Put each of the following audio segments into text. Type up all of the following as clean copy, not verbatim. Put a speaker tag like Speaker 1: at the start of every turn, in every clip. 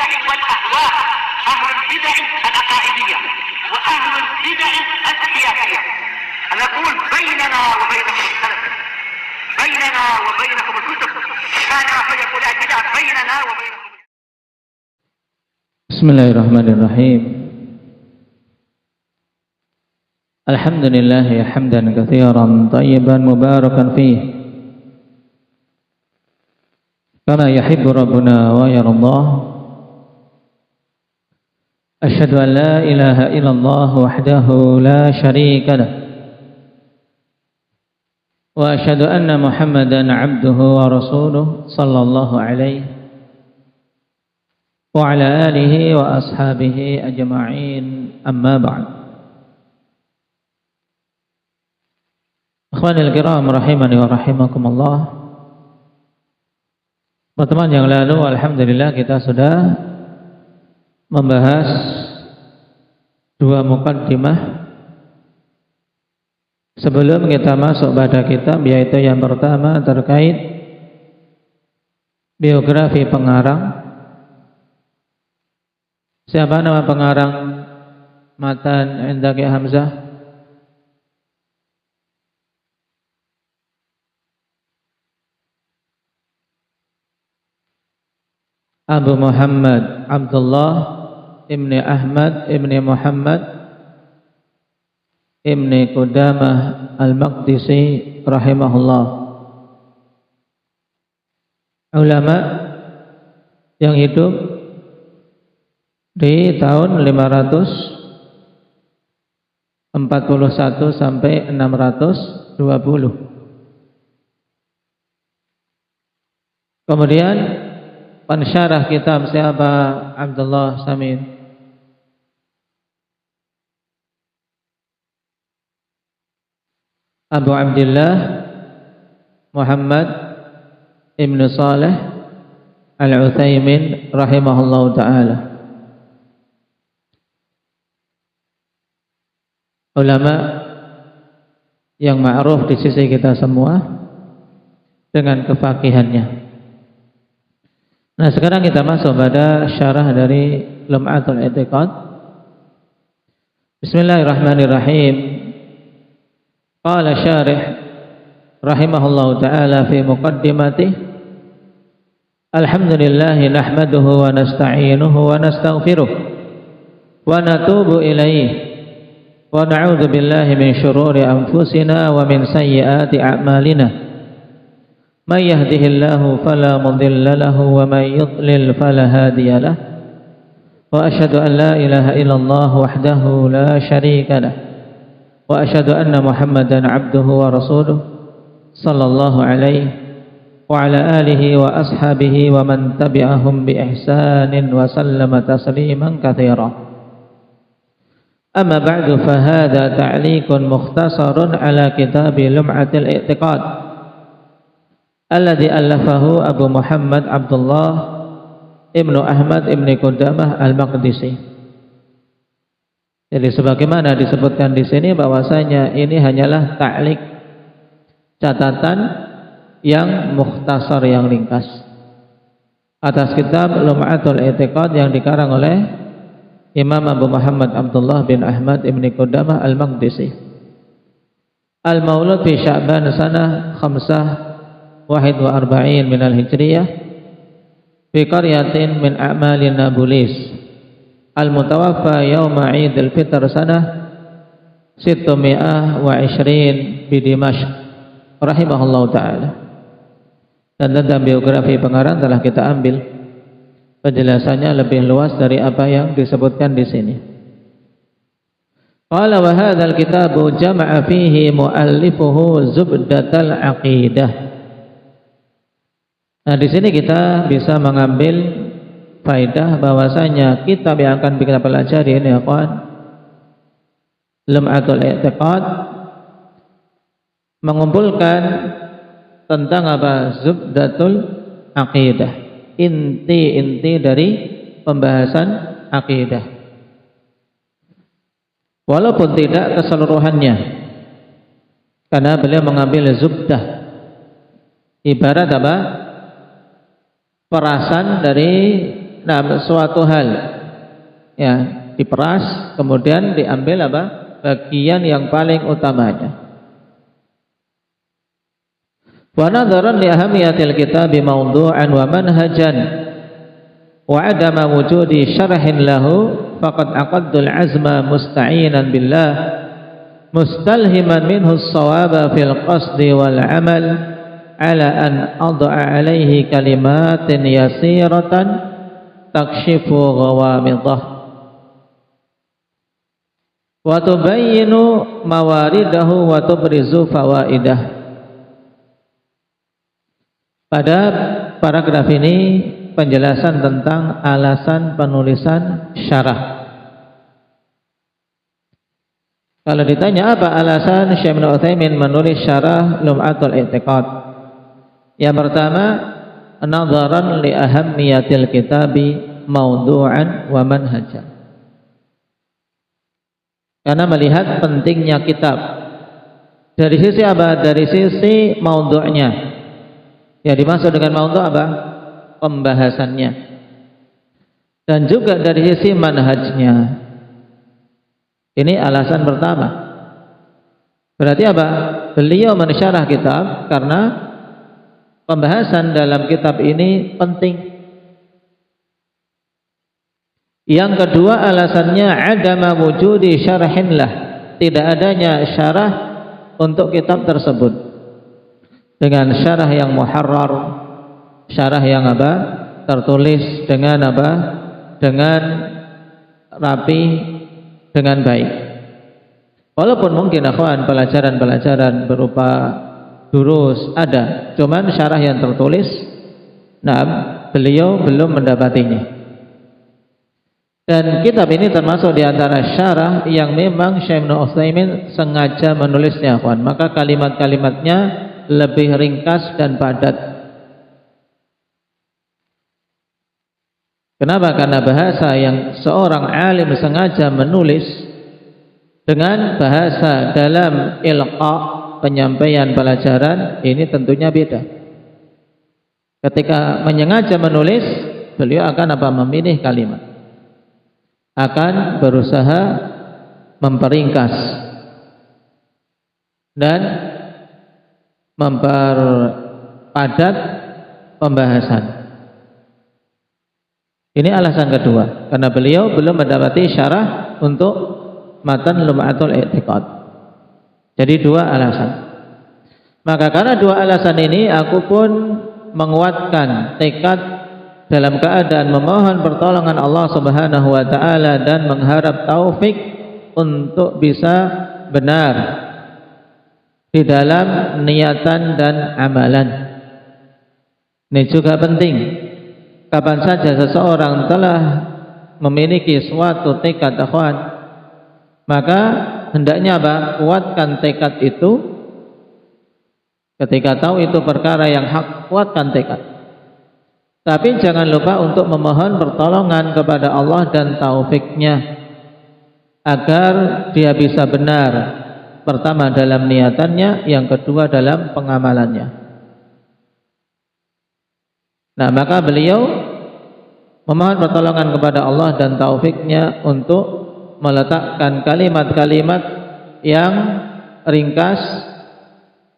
Speaker 1: البدع والأهواء، أهل البدع العقائدية وأهل البدع السياسية. نقول بيننا وبينكم السلف، بيننا وبينكم الكتب، كان فيقول البدع بيننا وبينكم.
Speaker 2: بسم الله الرحمن الرحيم. الحمد لله حمدا كثيرا طيبا مباركا فيه كما يحب ربنا ويرضى. أشهد أن لا إله إلا الله وحده لا شريك له، وأشهد أن محمدا عبده ورسوله صلى الله عليه وعلى آله وأصحابه أجمعين. أما بعد. Ikhwanil kiram rahimani wa rahimakumullah. Pertemuan yang lalu alhamdulillah kita sudah membahas dua muqaddimah sebelum kita masuk pada kitab, yaitu yang pertama terkait biografi pengarang. Siapa nama pengarang matan Indaki Hamzah? Abu Muhammad Abdullah ibni Ahmad ibni Muhammad ibni Qudamah al-Maqdisi rahimahullah. Ulama yang hidup di tahun 541 sampai 620. Kemudian pensyarah kitab siapa? Abdullah Samin. Abu Abdullah Muhammad ibn Saleh al-Utsaimin rahimahullah ta'ala. Ulama yang ma'ruf di sisi kita semua dengan kefaqihannya. Nah, sekarang kita masuk pada syarah dari Lum'atul I'tiqad. Bismillahirrahmanirrahim. Qala syarih rahimahullahu ta'ala fi muqaddimatihi, alhamdulillahi nahmaduhu wa nasta'inuhu wa nastaghfiruh wa natubu ilaihi wa na'udzu billahi min syururi anfusina wa min sayyiati a'malina. Man yahdihillahu fala mudilla lahu wa man yudlil fala hadiya lahu. Wa asyhadu an la ilaha illallah wahdahu la syarika lahu. Wa asyhadu anna Muhammadan abduhu wa rasuluh sallallahu alaihi wa ala alihi wa ashabihi wa man tabi'ahum bi ihsanin wa sallama tasliman katsira. Amma ba'du, fa hadha ta'liqun mukhtasarun ala kitab Lum'atul I'tiqad alladhi allafahu Abu Muhammad Abdullah ibnu Ahmad ibni Qudamah al-Maqdisi. Jadi sebagaimana disebutkan di sini bahwasanya ini hanyalah ta'liq, catatan yang mukhtasar, yang ringkas atas kitab Lum'atul I'tiqad yang dikarang oleh Imam Abu Muhammad Abdullah bin Ahmad ibni Qudamah al-Maqdisi, al-maulud fi Sya'ban sanah 45 min al-Hijriyah fi qaryatin min a'malin Nablus, al-mutawaffa yawma Idul Fitr sanah 620 bi Dimashq rahimahullahu ta'ala. Dan tentang biografi pengarang telah kita ambil penjelasannya lebih luas dari apa yang disebutkan di sini. Qala wa hadzal kitabu jama'a fihi muallifuhu zubdatal aqidah. Nah, di sini kita bisa mengambil faedah bahwasanya kitab yang akan kita pelajari ini, ikhwan, Lum'atul I'tiqad, mengumpulkan tentang apa? Zubdatul aqidah, inti-inti dari pembahasan akidah, walaupun tidak keseluruhannya, karena beliau mengambil zubdah, ibarat apa? Perasan dari suatu hal ya diperas kemudian diambil apa bagian yang paling utamanya. Wa nadharan li ahamiyatil kitab mawdu'an wa manhajan wa adama wujudi syarhin lahu faqad aqaddul azma musta'inan billah mustalhiman minhu as-sawaba fil qasdi wal amal ala an ad'a alaihi kalimatin yasiratan takshifu ghawamidah wa tubayyinu mawaridahu wa tubrizu fawaidah. Pada paragraf ini penjelasan tentang alasan penulisan syarah. Kalau ditanya apa alasan Syekh Ibnu Utsaimin menulis syarah Lum'atul I'tiqad? Yang pertama, nadharan li ahammiyatil kitabi mawdu'an wa manhajan. Karena melihat pentingnya kitab. Dari sisi apa? Dari sisi maudhu'nya. Ya dimaksud dengan maudhu' apa? Pembahasannya. Dan juga dari sisi manhajnya. Ini alasan pertama. Berarti apa? Beliau mensyarah kitab karena pembahasan dalam kitab ini penting. Yang kedua alasannya adama wujudi syarhin lah. Tidak adanya syarah untuk kitab tersebut. Dengan syarah yang muharrar, syarah yang apa? Tertulis dengan apa? Dengan rapi, dengan baik. Walaupun mungkin akhwan pelajaran-pelajaran berupa durus ada, cuman syarah yang tertulis, nah beliau belum mendapatinya. Dan kitab ini termasuk di antara syarah yang memang Syekh Ibnu Utsaimin sengaja menulisnya, akhwan. Maka kalimat-kalimatnya lebih ringkas dan padat. Kenapa? Karena bahasa yang seorang alim sengaja menulis dengan bahasa dalam ilqa, penyampaian pelajaran, ini tentunya beda. Ketika menyengaja menulis, beliau akan apa? Memilih kalimat, akan berusaha memperingkas dan memperpadat pembahasan. Ini alasan kedua, karena beliau belum mendapati syarah untuk matan Lum'atul I'tiqad. Jadi dua alasan. Maka karena dua alasan ini, aku pun menguatkan tekad dalam keadaan memohon pertolongan Allah Subhanahu wa taala dan mengharap taufik untuk bisa benar di dalam niatan dan amalan. Ini juga penting. Kapan saja seseorang telah memiliki suatu tekad, akhwan, maka hendaknya apa? Kuatkan tekad itu. Ketika tahu itu perkara yang hak, kuatkan tekad. Tapi jangan lupa untuk memohon pertolongan kepada Allah dan taufiknya agar dia bisa benar. Pertama dalam niatannya, yang kedua dalam pengamalannya. Nah, maka beliau memohon pertolongan kepada Allah dan taufiknya untuk meletakkan kalimat-kalimat yang ringkas,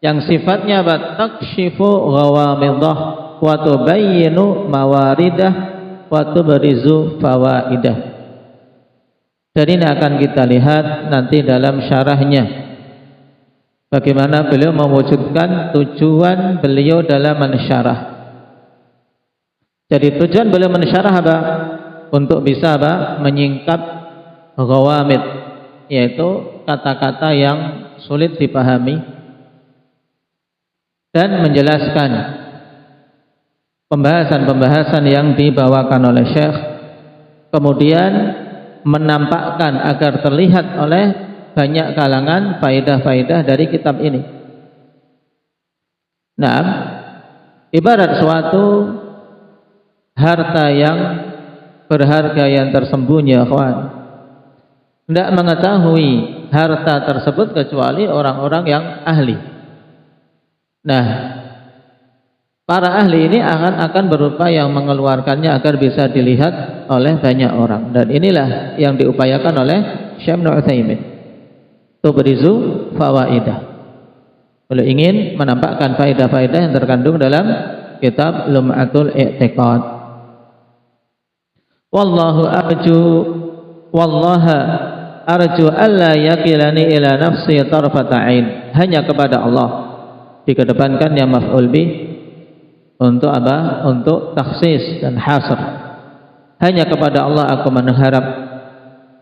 Speaker 2: yang sifatnya takshifu ghawamidah wa tubayyinu mawaridah wa tubrizu fawaidah. Dan ini akan kita lihat nanti dalam syarahnya. Bagaimana beliau mewujudkan tujuan beliau dalam mensyarah. Jadi tujuan beliau mensyarah apa? Untuk bisa apa? Menyingkap ghawamid, yaitu kata-kata yang sulit dipahami, dan menjelaskan pembahasan-pembahasan yang dibawakan oleh Syekh, kemudian menampakkan agar terlihat oleh banyak kalangan faedah-faedah dari kitab ini. Nah, ibarat suatu harta yang berharga yang tersembunyi, akhwan. Tidak mengetahui harta tersebut kecuali orang-orang yang ahli. Nah, para ahli ini akan berupaya mengeluarkannya agar bisa dilihat oleh banyak orang, dan inilah yang diupayakan oleh Syekh Ibnu Utsaimin. Tubrizu fawaidah. Beliau ingin menampakkan faedah-faedah yang terkandung dalam kitab Lum'atul I'tiqad. Wallaha arju alla yakilani ila nafsi tarfata ain. Hanya kepada Allah dikedepankan yang maf'ul bih untuk apa? Untuk takhsis dan hasr. Hanya kepada Allah aku mengharap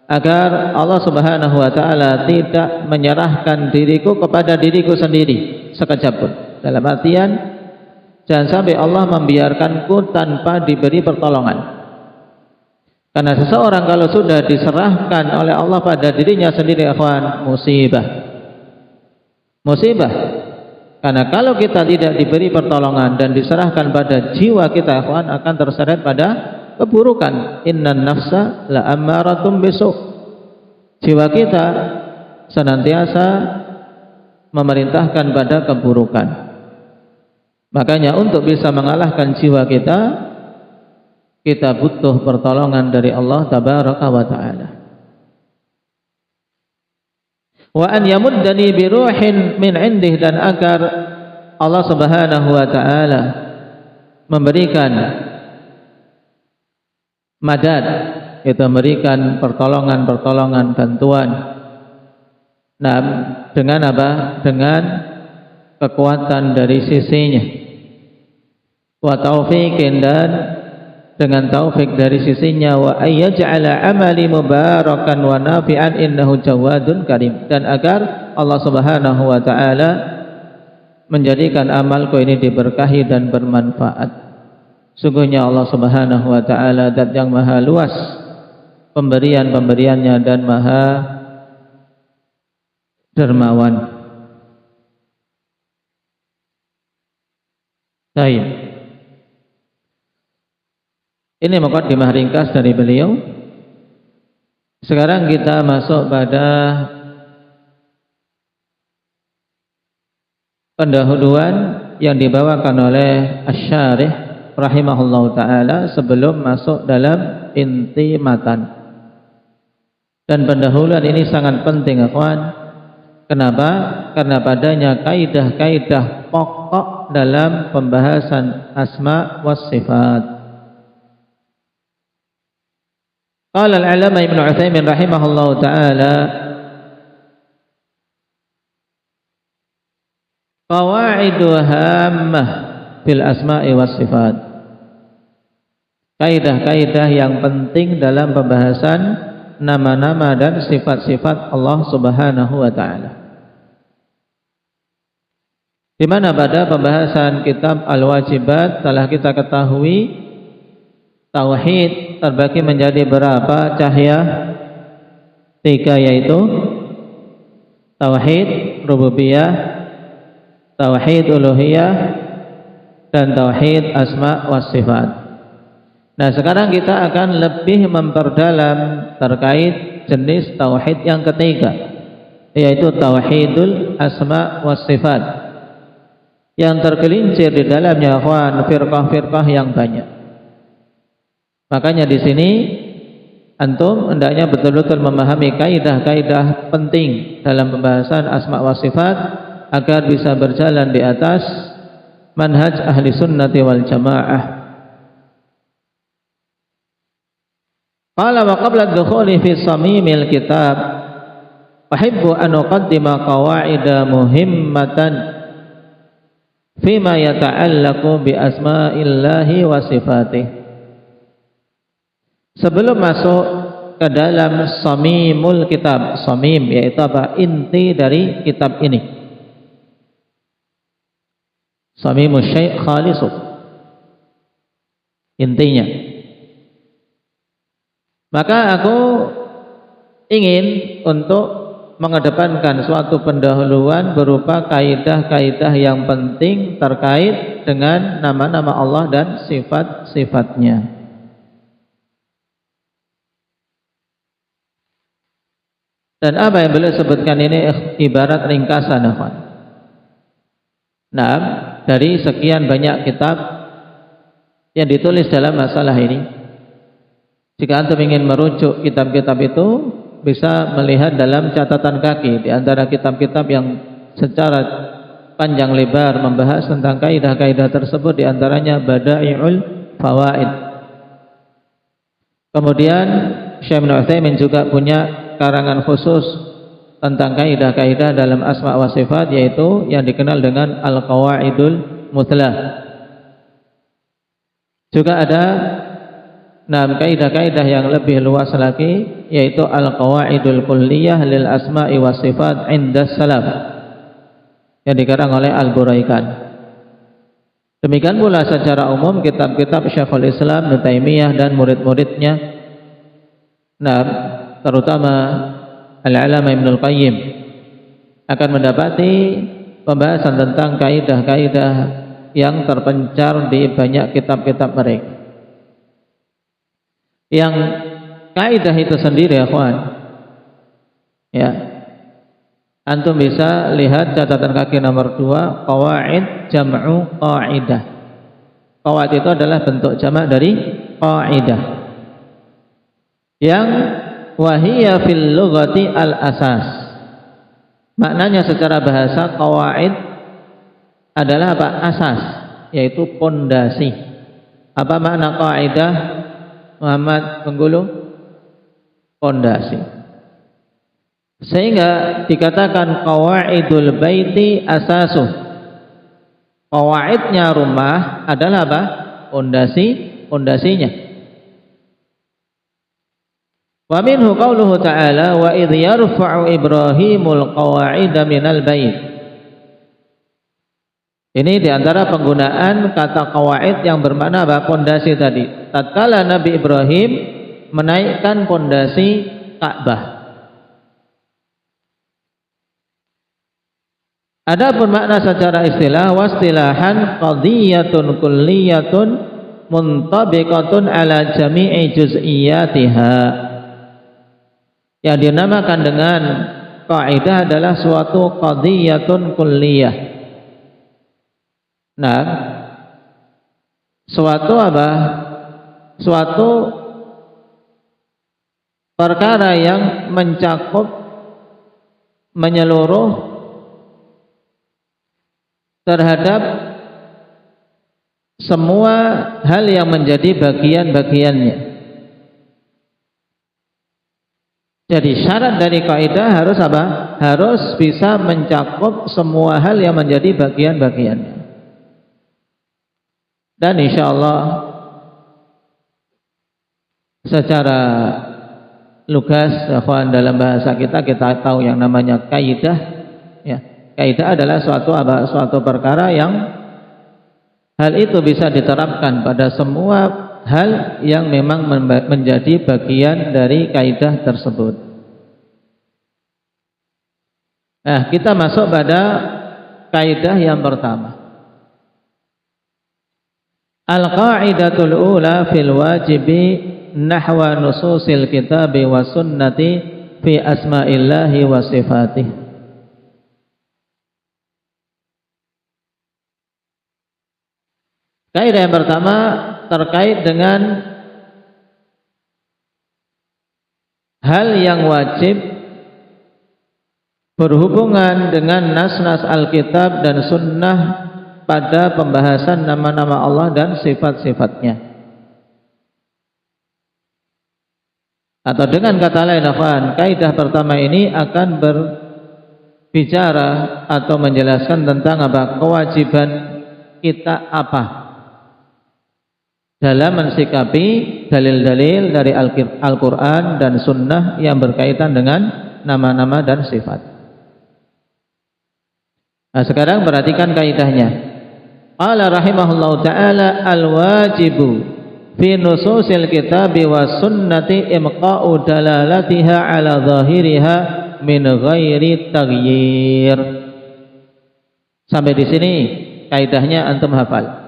Speaker 2: agar Allah Subhanahu wa taala tidak menyerahkan diriku kepada diriku sendiri sekejap pun. Dalam artian, jangan sampai Allah membiarkanku tanpa diberi pertolongan. Karena seseorang kalau sudah diserahkan oleh Allah pada dirinya sendiri, ikhwan, musibah. Karena kalau kita tidak diberi pertolongan dan diserahkan pada jiwa kita, ikhwan, akan terseret pada keburukan. Innan nafsa la ammaratum bisu'. Jiwa kita senantiasa memerintahkan pada keburukan. Makanya untuk bisa mengalahkan jiwa kita butuh pertolongan dari Allah tabaraka wa ta'ala. Wa an yamuddani bi ruhin min indih, dan agar Allah Subhanahu wa taala memberikan madad, itu memberikan pertolongan bantuan. Nah, dengan apa? Dengan kekuatan dari sisinya. Wa taufiqin, dan dengan taufik dari sisinya. Wa ayyaj'ala amali mubarakan wa nafi'an innahu jawadun karim, dan agar Allah Subhanahu wa taala menjadikan amalku ini diberkahi dan bermanfaat. Sungguhnya Allah Subhanahu wa taala zat yang maha luas pemberian-pemberiannya dan maha dermawan. Baik. Ini muqaddimah ringkas dari beliau. Sekarang kita masuk pada pendahuluan yang dibawakan oleh Asy-Syarih rahimahullahu taala sebelum masuk dalam inti matan. Dan pendahuluan ini sangat penting, ikhwan. Kenapa? Karena padanya kaidah-kaidah pokok dalam pembahasan asma was sifat. Qala al-'alama Ibnu Utsaimin rahimahullahu taala, qawaidu hammah fil asma'i was sifat. Kaidah-kaidah yang penting dalam pembahasan nama-nama dan sifat-sifat Allah Subhanahu wa taala. Di mana pada pembahasan kitab Al-Wajibat telah kita ketahui tauhid terbagi menjadi berapa cahaya? 3, yaitu tauhid rububiyah, tauhid uluhiyah, dan tauhid asma was sifat. Nah, sekarang kita akan lebih memperdalam terkait jenis tauhid yang ketiga, yaitu tauhidul asma was sifat, yang tergelincir di dalamnya firqah-firqah yang banyak. Makanya di sini antum hendaknya betul-betul memahami kaidah-kaidah penting dalam pembahasan asma wa sifat agar bisa berjalan di atas manhaj ahli sunnati wal jamaah. Qala wa qabla ad-dukhuli fi samimil kitab uhibbu an uqaddima qawaida muhimmatan fima yata'allaqu bi asma'illahi wa sifatih. Sebelum masuk ke dalam samimul kitab, samim yaitu apa? Inti dari kitab ini. Samimul syai' khalisu, intinya. Maka aku ingin untuk mengedepankan suatu pendahuluan berupa kaidah-kaidah yang penting terkait dengan nama-nama Allah dan sifat-sifatnya. Dan apa yang beliau sebutkan ini ibarat ringkasan, ikhwan. Nah, dari sekian banyak kitab yang ditulis dalam masalah ini. Jika antum ingin merujuk kitab-kitab itu, bisa melihat dalam catatan kaki di antara kitab-kitab yang secara panjang lebar membahas tentang kaidah-kaidah tersebut, di antaranya Bada'iul Fawaid. Kemudian Syekh Ibnu Utsaimin juga punya karangan khusus tentang kaidah-kaidah dalam asma wa sifat, yaitu yang dikenal dengan Al-Qawaidul Muthlah. Juga ada kaidah-kaidah yang lebih luas lagi, yaitu Al-Qawaidul Kulliyah lil Asma'i wa Sifat indas Salaf, yang dikarang oleh Al-Buraikan. Demikian pula secara umum kitab-kitab Syekhul Islam Ibnu Taimiyah dan murid-muridnya, terutama Al-Alama Ibnul Qayyim, akan mendapati pembahasan tentang kaidah-kaidah yang terpencar di banyak kitab-kitab mereka. Yang kaidah itu sendiri, ya kawan, ya, antum bisa lihat catatan kaki nomor 2, qawaid jam'u qaidah. Qawaid itu adalah bentuk jamak dari qaidah, yang wahiyya fil lughati al asas. Maknanya secara bahasa qawaid adalah apa? Asas, yaitu pondasi. Apa makna qaidah, Muhammad Penggulu? Pondasi. Sehingga dikatakan qawaidul baiti asasuh. Qawaidnya rumah adalah apa? Pondasinya. Wa minhu qauluhu ta'ala wa idh yarfa'u Ibrahimul qawa'ida minal bait. Ini diantara penggunaan kata qawaid yang bermakna apa? Pondasi tadi. Tatkala Nabi Ibrahim menaikkan pondasi Ka'bah. Adapun makna secara istilah, wastilahan qadhiyatun kulliyatun muntabiqatun ala jami'i juz'iyatiha. Yang dinamakan dengan kaidah adalah suatu qadhiyatun kulliyah. Suatu apa? Suatu perkara yang mencakup, menyeluruh terhadap semua hal yang menjadi bagian-bagiannya. Jadi syarat dari kaidah harus apa? Harus bisa mencakup semua hal yang menjadi bagian-bagiannya. Dan insya Allah secara lugas, dalam bahasa kita tahu yang namanya kaidah, ya. Kaidah adalah suatu perkara yang hal itu bisa diterapkan pada semua hal yang memang menjadi bagian dari kaidah tersebut. Nah, kita masuk pada kaidah yang pertama. Al-qa'idatul ula fil wajibi nahwa nususil kitabi wa sunnati fi asma'illahi wa sifatih. Kaidah yang pertama terkait dengan hal yang wajib berhubungan dengan nas-nas Alkitab dan Sunnah pada pembahasan nama-nama Allah dan sifat-sifatnya. Atau dengan kata lain, kaidah pertama ini akan berbicara atau menjelaskan tentang apa? Kewajiban kita apa dalam mensikapi dalil-dalil dari Al-Quran dan Sunnah yang berkaitan dengan nama-nama dan sifat. Nah, sekarang perhatikan kaidahnya. Qala rahimahullahu ta'ala al-wajibu fi nususil kitabi wa sunnati imqa'u dalalatiha ala zahiriha min ghairi taghyir. Sampai di sini kaidahnya antum hafal.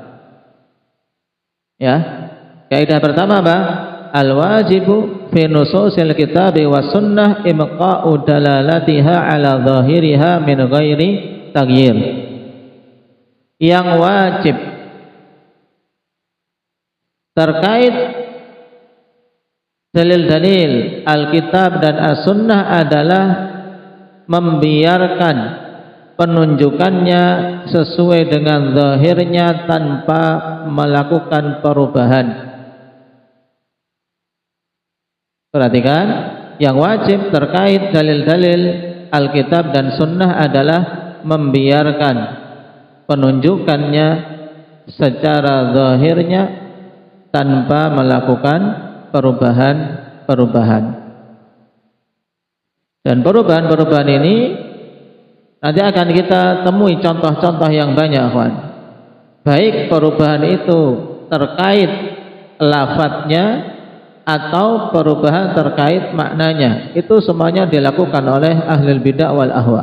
Speaker 2: Ya, kaidah pertama apa? Al-wajibu fi nususil kitabi wa sunnah imqa'u dalalatiha ala zahiriha min ghairi taghyir. yang wajib terkait dalil-dalil Alkitab dan As-Sunnah adalah membiarkan penunjukannya sesuai dengan zahirnya tanpa melakukan perubahan. Perhatikan, yang wajib terkait dalil-dalil Alkitab dan Sunnah adalah membiarkan penunjukannya secara zahirnya tanpa melakukan perubahan-perubahan. Dan perubahan-perubahan ini nanti akan kita temui contoh-contoh yang banyak, kawan. Baik perubahan itu terkait lafadznya atau perubahan terkait maknanya, itu semuanya dilakukan oleh ahli bidah wal ahwa.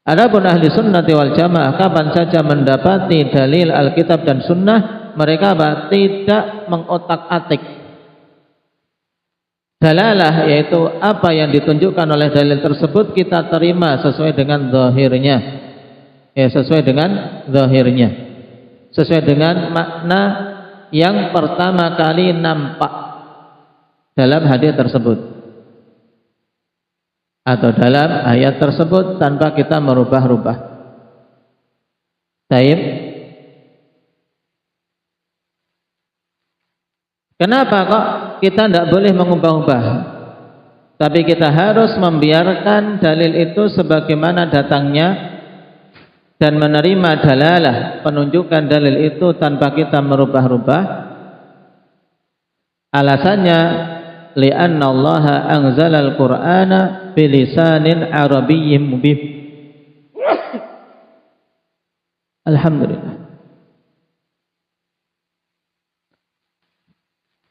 Speaker 2: Adapun ahli sunnati wal jamaah kapan saja mendapati dalil Alkitab dan Sunnah, mereka tidak mengotak-atik dalalah, yaitu apa yang ditunjukkan oleh dalil tersebut kita terima sesuai dengan zahirnya, sesuai dengan zahirnya, sesuai dengan makna yang pertama kali nampak dalam hadis tersebut atau dalam ayat tersebut tanpa kita merubah-rubah. Baik. Kenapa kok kita tidak boleh mengubah-ubah, tapi kita harus membiarkan dalil itu sebagaimana datangnya dan menerima dalalah penunjukan dalil itu tanpa kita merubah-rubah? Alasannya, li'anna Allah anzala al-Qur'ana bilisanin arabiyyin mubin. Alhamdulillah.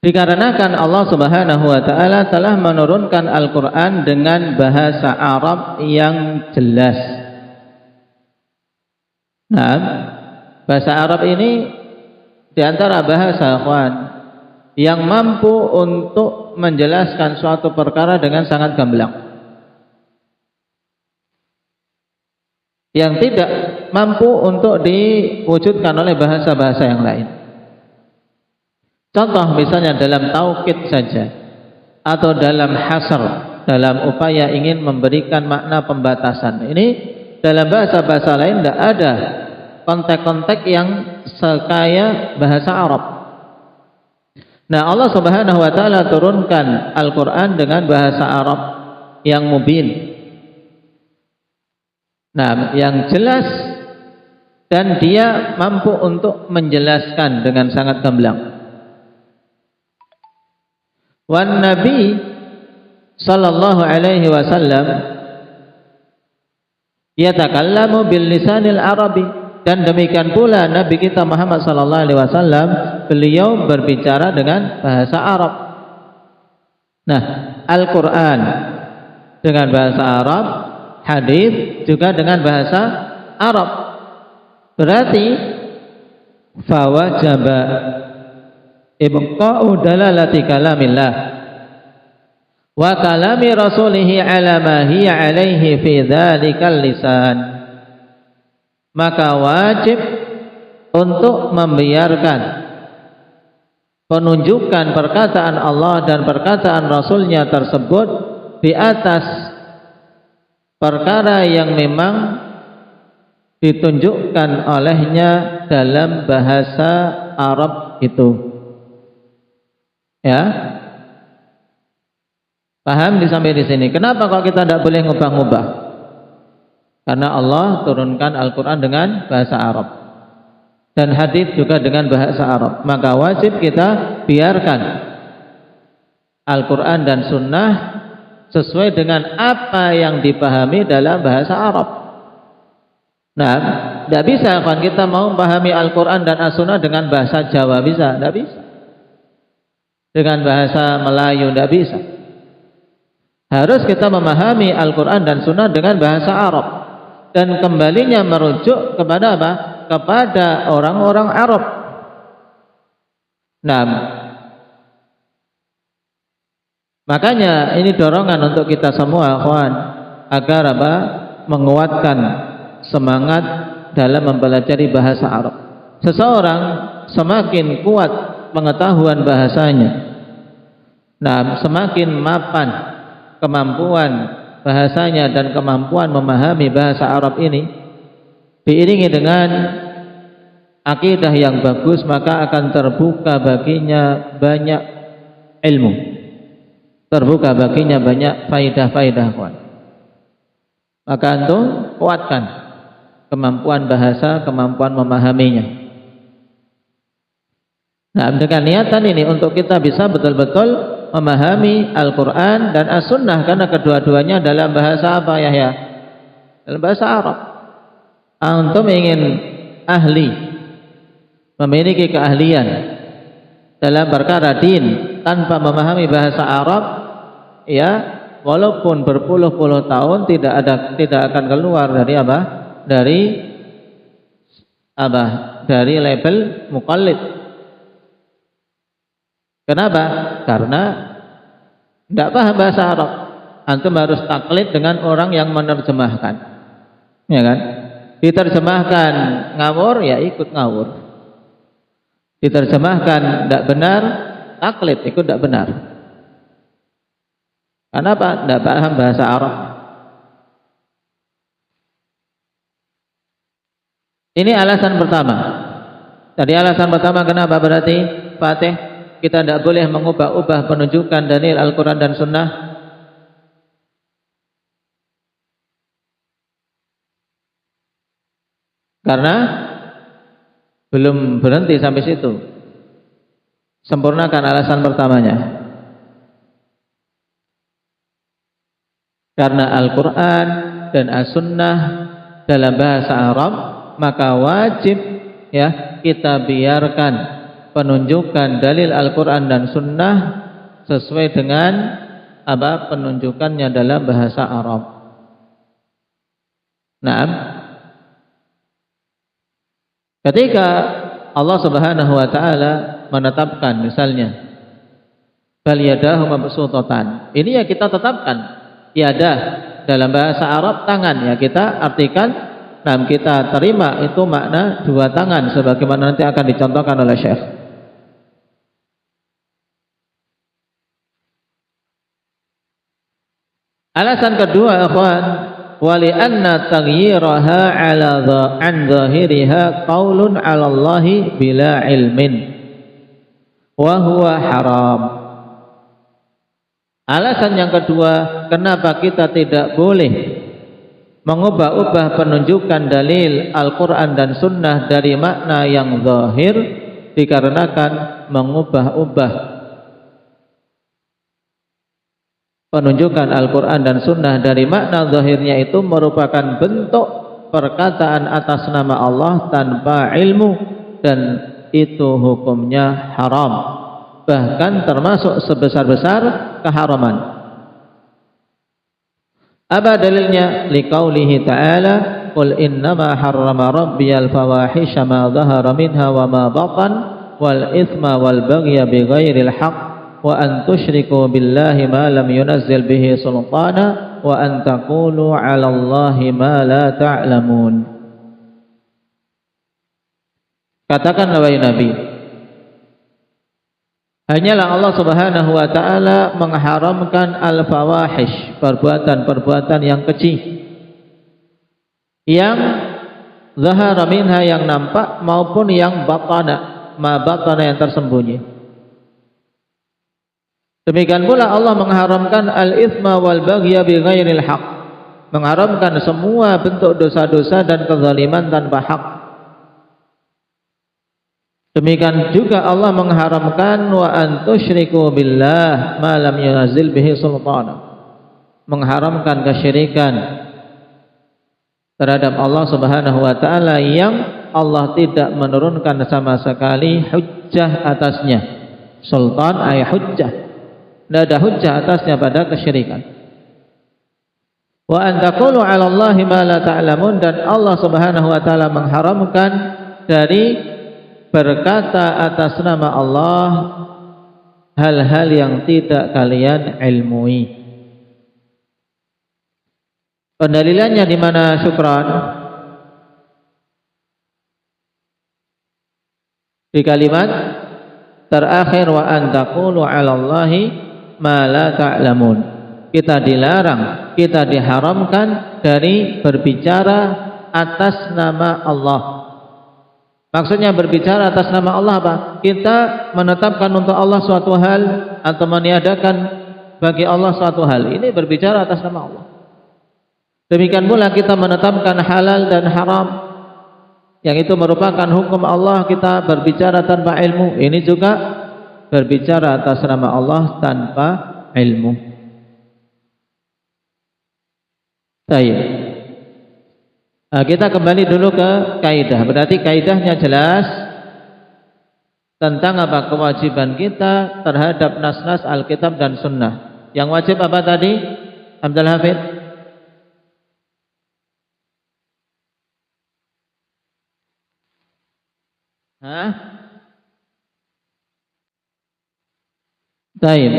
Speaker 2: Dikarenakan Allah Subhanahu wa taala telah menurunkan Al-Qur'an dengan bahasa Arab yang jelas. Nah, bahasa Arab ini diantara bahasa, kawan, yang mampu untuk menjelaskan suatu perkara dengan sangat gamblang, yang tidak mampu untuk diwujudkan oleh bahasa-bahasa yang lain. Contoh misalnya dalam taukid saja, atau dalam hasr, dalam upaya ingin memberikan makna pembatasan. Ini dalam bahasa-bahasa lain tidak ada konteks-konteks yang sekaya bahasa Arab. Nah, Allah Subhanahu wa taala turunkan Al-Qur'an dengan bahasa Arab yang mubin. Nah, yang jelas, dan dia mampu untuk menjelaskan dengan sangat gamblang. Wan Nabi sallallahu alaihi wasallam yatakallamu bil lisanil arabi, dan demikian pula Nabi kita Muhammad sallallahu alaihi wasallam, beliau berbicara dengan bahasa Arab. Nah, Al-Qur'an dengan bahasa Arab, hadis juga dengan bahasa Arab. Berarti fawajaba ibqa'u dalalati kalamillah wa kalami rasulih ala ma hiya alaihi fi dzalikal lisan. Maka wajib untuk membiarkan penunjukan perkataan Allah dan perkataan Rasulnya tersebut di atas perkara yang memang ditunjukkan olehnya dalam bahasa Arab itu. Ya, paham sampai di sini? Kenapa kok kita tidak boleh ngubah-ngubah? Karena Allah turunkan Al-Quran dengan bahasa Arab dan hadis juga dengan bahasa Arab. Maka wajib kita biarkan Al-Quran dan Sunnah sesuai dengan apa yang dipahami dalam bahasa Arab. Nah, tidak bisa kan kita mau memahami Al-Quran dan As-Sunnah dengan bahasa Jawa, bisa? Tidak bisa. Dengan bahasa Melayu tidak bisa. Harus kita memahami Al-Quran dan Sunnah dengan bahasa Arab, dan kembalinya merujuk kepada apa? Kepada orang-orang Arab. Nah, makanya ini dorongan untuk kita semua, kawan, agar apa? Menguatkan semangat dalam mempelajari bahasa Arab. Seseorang semakin kuat pengetahuan bahasanya, nah, semakin mapan kemampuan bahasanya dan kemampuan memahami bahasa Arab ini, diiringi dengan akidah yang bagus, maka akan terbuka baginya banyak ilmu, terbuka baginya banyak faidah-faidah. Maka antum kuatkan kemampuan bahasa, kemampuan memahaminya. Nah, dengan niatan ini untuk kita bisa betul-betul memahami Al-Quran dan As-Sunnah, karena kedua-duanya dalam bahasa apa ya? Dalam bahasa Arab. Antum ingin ahli, memiliki keahlian dalam perkara din tanpa memahami bahasa Arab, ya, walaupun berpuluh-puluh tahun tidak akan keluar dari apa? Dari label muqallid. Kenapa? Karena tidak paham bahasa Arab. Antum harus taklid dengan orang yang menerjemahkan, ya kan? Diterjemahkan ngawur, ya ikut ngawur. Diterjemahkan tidak benar, taklid, ikut tidak benar. Kenapa? Tidak paham bahasa Arab. Ini alasan pertama. Tadi alasan pertama kenapa berarti Fatih kita tidak boleh mengubah-ubah penunjukan dalil Al-Quran dan Sunnah? Karena belum berhenti sampai situ. Sempurnakan alasan pertamanya. Karena Al-Quran dan As-Sunnah dalam bahasa Arab, maka wajib ya kita biarkan penunjukan dalil Al-Quran dan Sunnah sesuai dengan apa penunjukannya dalam bahasa Arab. Nah, ketika Allah Subhanahu wa taala menetapkan misalnya bal yadahu mabsuutatan, ini ya kita tetapkan yadah dalam bahasa Arab tangan, ya kita artikan, nah kita terima itu makna dua tangan sebagaimana nanti akan dicontohkan oleh Syekh. Alasan kedua, ikhwan, wali anna taghyiraha an zahiriha qaulun 'ala Allah bila ilmin wa huwa haram. Alasan yang kedua, kenapa kita tidak boleh mengubah-ubah penunjukan dalil Al-Quran dan Sunnah dari makna yang zahir, dikarenakan mengubah-ubah penunjukan Al-Quran dan Sunnah dari makna zahirnya itu merupakan bentuk perkataan atas nama Allah tanpa ilmu, dan itu hukumnya haram, bahkan termasuk sebesar-besar keharaman. Apa dalilnya? Liqaulihi ta'ala qul innama harrama rabbiyal fawahisha ma dhahara minha wa ma batan wal ithma wal baghya bighairil haqq wa an tusyriku billahi ma lam yunazzil bihi sultana wa an taqulu 'ala Allahi ma la ta'lamun. Katakanlah wahai Nabi, hanyalah Allah Subhanahu wa taala mengharamkan al-fawahish, perbuatan-perbuatan yang keji, yang zahara minha yang nampak maupun yang batana, ma batana yang tersembunyi. Demikian pula Allah mengharamkan al-ithma wal baghya bi ghairil haq, mengharamkan semua bentuk dosa-dosa dan kezaliman tanpa hak. Demikian juga Allah mengharamkan wa an tusyriku billah ma lam yunazzil bihi sultana, mengharamkan kesyirikan terhadap Allah Subhanahu wa taala yang Allah tidak menurunkan sama sekali hujjah atasnya. Sultan ay hujjah, tidak ada hujjah atasnya pada kesyirikan. Wa an taqulu 'ala Allahi ma la ta'lamun, dan Allah Subhanahu wa taala mengharamkan dari berkata atas nama Allah hal-hal yang tidak kalian ilmui. Pendalilannya di mana, syukran? Di kalimat terakhir wa an taqulu 'ala Allahi ma la ta'lamun. Kita dilarang, kita diharamkan dari berbicara atas nama Allah. Maksudnya berbicara atas nama Allah apa? Kita menetapkan untuk Allah suatu hal atau meniadakan bagi Allah suatu hal. Ini berbicara atas nama Allah. Demikian pula kita menetapkan halal dan haram, yang itu merupakan hukum Allah, kita berbicara tanpa ilmu. Ini juga berbicara atas nama Allah tanpa ilmu. Baik. Nah, kita kembali dulu ke kaidah. Berarti kaidahnya jelas tentang apa kewajiban kita terhadap nas-nas Alkitab dan Sunnah. Yang wajib apa tadi, Abdul Hafid? Baik.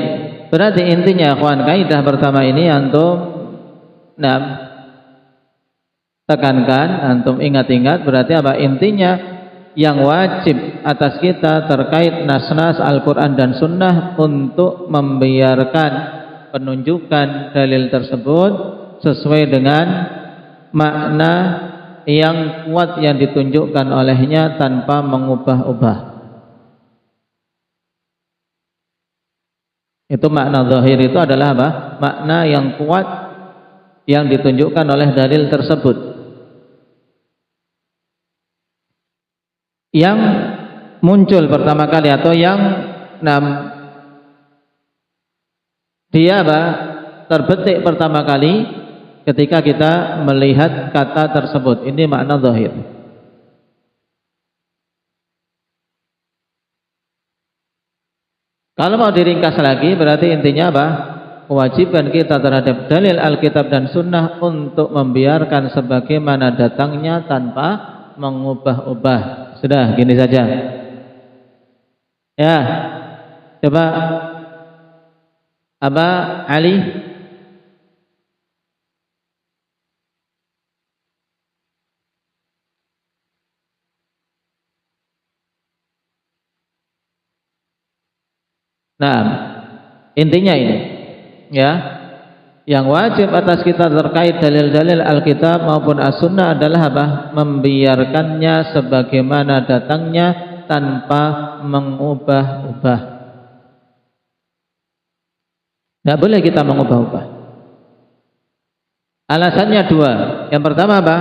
Speaker 2: Berarti intinya kawan, kaidah pertama ini antum tekankan, antum ingat-ingat. Berarti apa intinya? Yang wajib atas kita terkait nas-nas Al-Quran dan Sunnah untuk membiarkan penunjukan dalil tersebut sesuai dengan makna yang kuat yang ditunjukkan olehnya tanpa mengubah-ubah. Itu makna zahir, itu adalah apa? Makna yang kuat yang ditunjukkan oleh dalil tersebut, yang muncul pertama kali atau yang dia apa? Terbetik pertama kali ketika kita melihat kata tersebut. Ini makna zahir. Kalau mau diringkas lagi, berarti intinya apa? Kewajiban kita terhadap dalil Alkitab dan Sunnah untuk membiarkan sebagaimana datangnya tanpa mengubah-ubah. Sudah, gini saja. Ya, coba Aba Ali. Nah, intinya ini, ya, yang wajib atas kita terkait dalil-dalil Alkitab maupun As-Sunnah adalah apa? Membiarkannya sebagaimana datangnya tanpa mengubah-ubah. Tidak boleh kita mengubah-ubah. Alasannya dua. Yang pertama apa?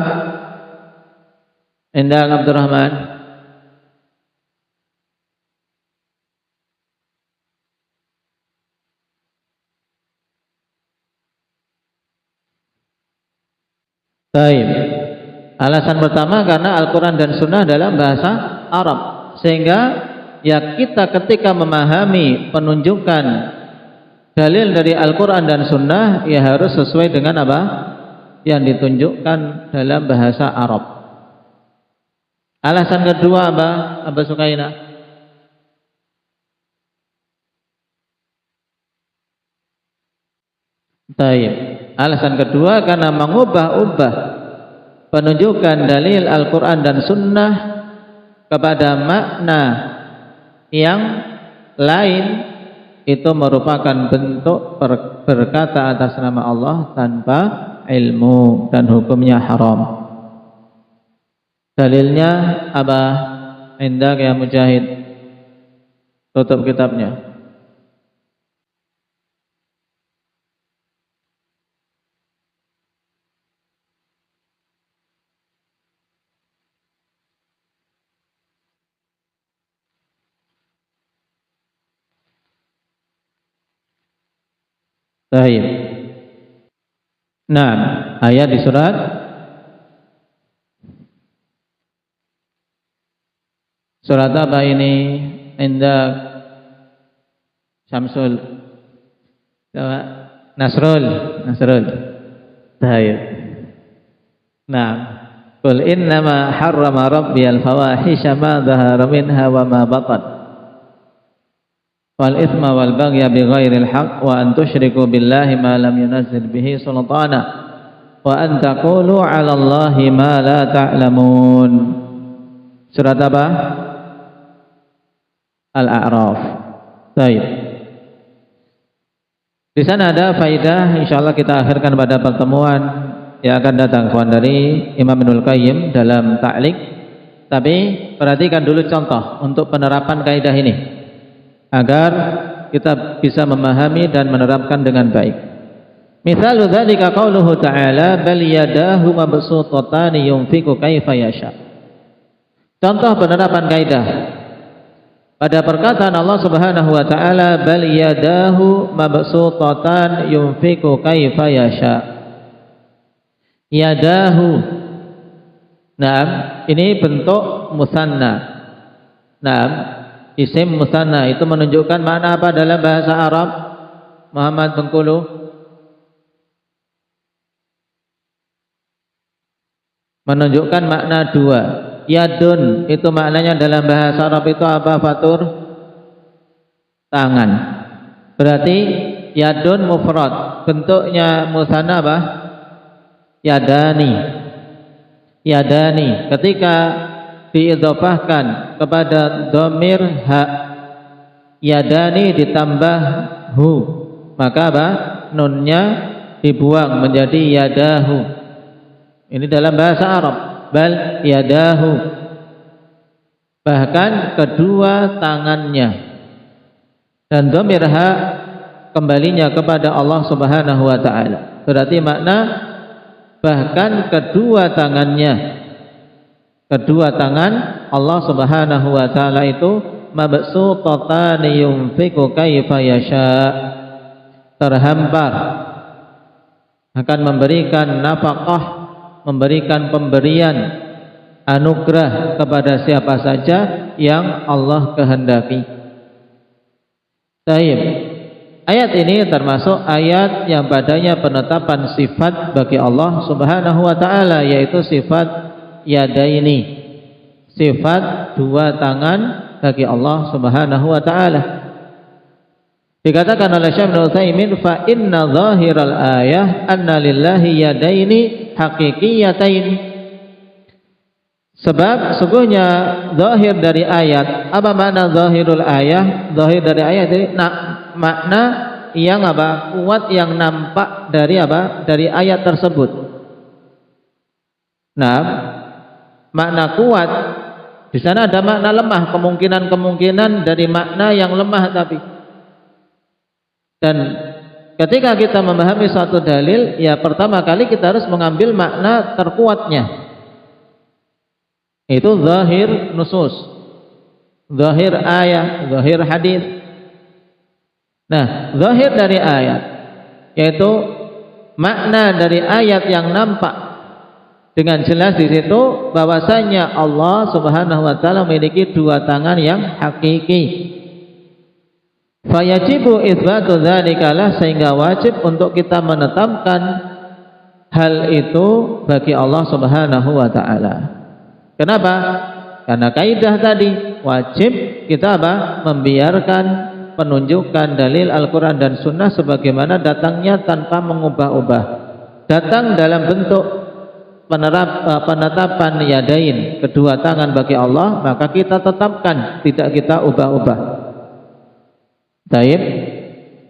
Speaker 2: Endang Abdurrahman. Baik. Alasan pertama karena Al-Quran dan Sunnah dalam bahasa Arab, sehingga ya kita ketika memahami penunjukan dalil dari Al-Quran dan Sunnah ya harus sesuai dengan apa yang ditunjukkan dalam bahasa Arab. Alasan kedua apa, Aba Sukaina? Baik. Alasan kedua karena mengubah-ubah penunjukan dalil Al-Quran dan Sunnah kepada makna yang lain itu merupakan bentuk berkata atas nama Allah tanpa ilmu dan hukumnya haram. Dalilnya apa? Indak ya Mujahid, tutup kitabnya. Baik. Nah, ayat di surat apa ini? Indah Syamsul Nasrul. Baik. Nah, qul innama harrama rabbiyal fawahisha ma dhahara minha wa ma batan wal ithma wal baghya bighairil haqq wa an tusyriku billahi ma lam yunazzil bihi sultana wa an taqulu 'ala Allahi ma la ta'lamun. Surat apa? Al-A'raf. Baik. Di sana ada faidah, insyaallah kita akhirkan pada pertemuan yang akan datang kawan dari Imam Ibnul Qayyim dalam ta'liq. Tapi perhatikan dulu contoh untuk penerapan kaidah ini agar kita bisa memahami dan menerapkan dengan baik. Misalu dzalika qauluhu ta'ala bal yadahu mabsuutatan yunfiqu kaifa yasha. Contoh penerapan kaidah pada perkataan Allah Subhanahu wa taala bal yadahu mabsuutatan yunfiqu kaifa yasha. Yadahu. Naam, ini bentuk musanna. Naam, isim musanna itu menunjukkan makna apa dalam bahasa Arab? Muhammad Bengkulu. Menunjukkan makna dua. Yadun itu maknanya dalam bahasa Arab itu apa, Fatur? Tangan. Berarti yadun mufrad. Bentuknya musanna apa? Yadani. Yadani ketika diidhofahkan kepada dhamir ha, yadani ditambah hu, maka apa? Nunnya dibuang menjadi yadahu. Ini dalam bahasa Arab. Bal yadahu, bahkan kedua tangannya. Dan dhamir ha kembalinya kepada Allah Subhanahu wa taala. Berarti makna bahkan kedua tangannya, kedua tangan Allah Subhanahu wa taala itu mabsuutatan yunfiqu kaifa yasha, terhampar akan memberikan nafkah, memberikan pemberian anugerah kepada siapa saja yang Allah kehendaki. Baik. Ayat ini termasuk ayat yang padanya penetapan sifat bagi Allah Subhanahu wa taala, yaitu sifat yadaini, sifat dua tangan bagi Allah Subhanahu wa taala. Dikatakan oleh Syekh Ibnu Utsaimin, fa inna zahiral ayah anna lillahi yadaini haqiqiyatain. Sebab sungguhnya zahir dari ayat, apa makna zahirul ayah? Zahir dari ayat ini makna yang apa? Kuat, yang nampak dari apa? Dari ayat tersebut. Nah, makna kuat di sana ada makna lemah, kemungkinan dari makna yang lemah tapi. Dan ketika kita memahami suatu dalil, ya pertama kali kita harus mengambil makna terkuatnya. Itu zahir nusus, zahir ayat, zahir hadis. Nah, zahir dari ayat yaitu makna dari ayat yang nampak dengan jelas di situ bahwasanya Allah Subhanahu wa taala memiliki dua tangan yang hakiki. Fayajibu itsbatu dzalikalah, sehingga wajib untuk kita menetapkan hal itu bagi Allah Subhanahu wa taala. Kenapa? Karena kaidah tadi wajib kita apa? Membiarkan penunjukan dalil Al-Quran dan Sunnah sebagaimana datangnya tanpa mengubah-ubah. Datang dalam bentuk penetapan yadain, kedua tangan bagi Allah, maka kita tetapkan, tidak kita ubah-ubah. Taib.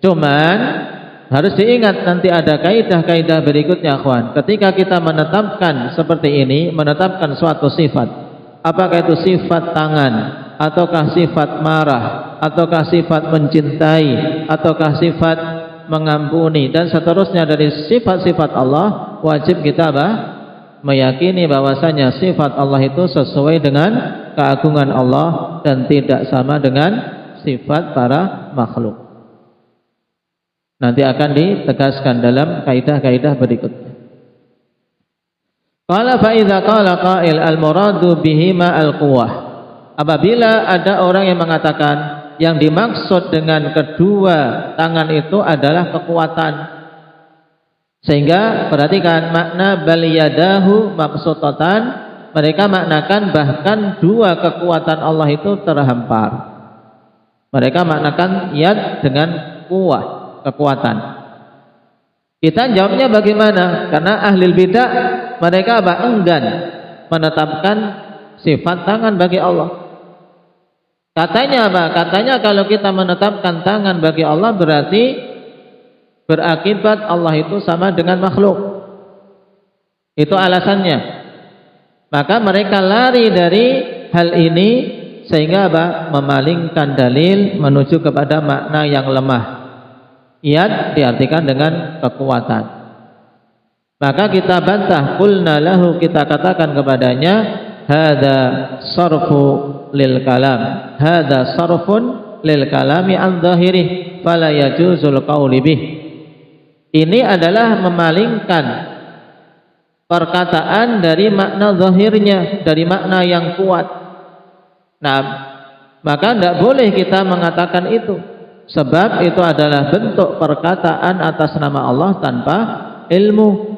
Speaker 2: Cuman harus diingat nanti ada kaidah-kaidah berikutnya, akhwan. Ketika kita menetapkan seperti ini, menetapkan suatu sifat, apakah itu sifat tangan, ataukah sifat marah, ataukah sifat mencintai, ataukah sifat mengampuni, dan seterusnya dari sifat-sifat Allah, wajib kita apa? Meyakini bahwasanya sifat Allah itu sesuai dengan keagungan Allah dan tidak sama dengan sifat para makhluk. Nanti akan ditegaskan dalam kaidah-kaidah berikutnya. Qala fa idza qala qail al-muradu bihima al-quwwah. Apabila ada orang yang mengatakan yang dimaksud dengan kedua tangan itu adalah kekuatan. Sehingga perhatikan makna bal yadahu mabsuutatan, mereka maknakan bahkan dua kekuatan Allah itu terhampar. Mereka maknakan yad dengan kuwah, kekuatan. Kita jawabnya bagaimana? Karena ahli bidah mereka enggan menetapkan sifat tangan bagi Allah. Katanya apa? Katanya kalau kita menetapkan tangan bagi Allah berarti berakibat Allah itu sama dengan makhluk. Itu alasannya. Maka mereka lari dari hal ini sehingga apa? Memalingkan dalil menuju kepada makna yang lemah. Yad diartikan dengan kekuatan. Maka kita bantah, qulna lahu, kita katakan kepadanya, hada sarfu lil kalam, hada sarfun lil kalami an zahirih fala yajuzul qawli bih. Ini adalah memalingkan perkataan dari makna zahirnya, dari makna yang kuat. Nah, maka tidak boleh kita mengatakan itu, sebab itu adalah bentuk perkataan atas nama Allah tanpa ilmu.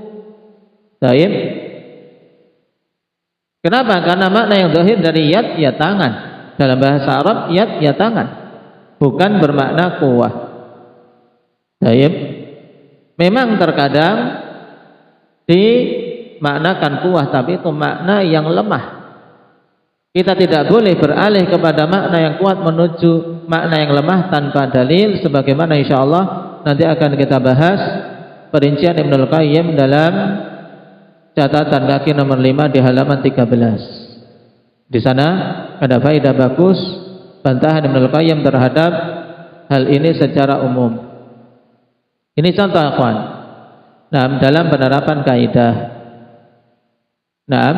Speaker 2: Baik. Kenapa? Karena makna yang zahir dari yad, ya tangan. Dalam bahasa Arab, yad, ya tangan, bukan bermakna kuwah. Baik. Memang terkadang dimaknakan kuwah, tapi itu makna yang lemah. Kita tidak boleh beralih kepada makna yang kuat menuju makna yang lemah tanpa dalil, sebagaimana insyaallah nanti akan kita bahas perincian Ibnul Qayyim dalam catatan kaki nomor 5 di halaman 13. Di sana ada faedah bagus bantahan Ibnul Qayyim terhadap hal ini secara umum. Ini contoh akhwan. Nah, dalam penerapan kaidah. Nah,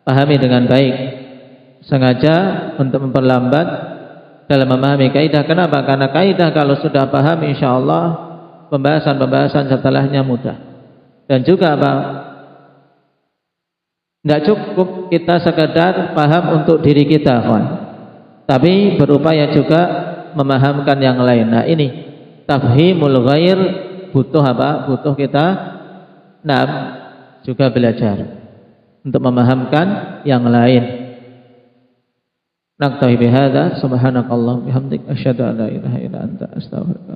Speaker 2: pahami dengan baik. Sengaja untuk memperlambat dalam memahami kaidah. Kenapa? Karena kaidah kalau sudah paham insyaallah pembahasan-pembahasan setelahnya mudah. Dan juga apa? Tidak cukup kita sekedar paham untuk diri kita, kawan, tapi berupaya juga memahamkan yang lain. Nah, ini tafhimul ghair butuh apa? Butuh kita juga belajar untuk memahamkan yang lain. Naktahi bihadza, subhanakallah bihamdik, asyhadu an la ilaha illa anta, astaghfiruka.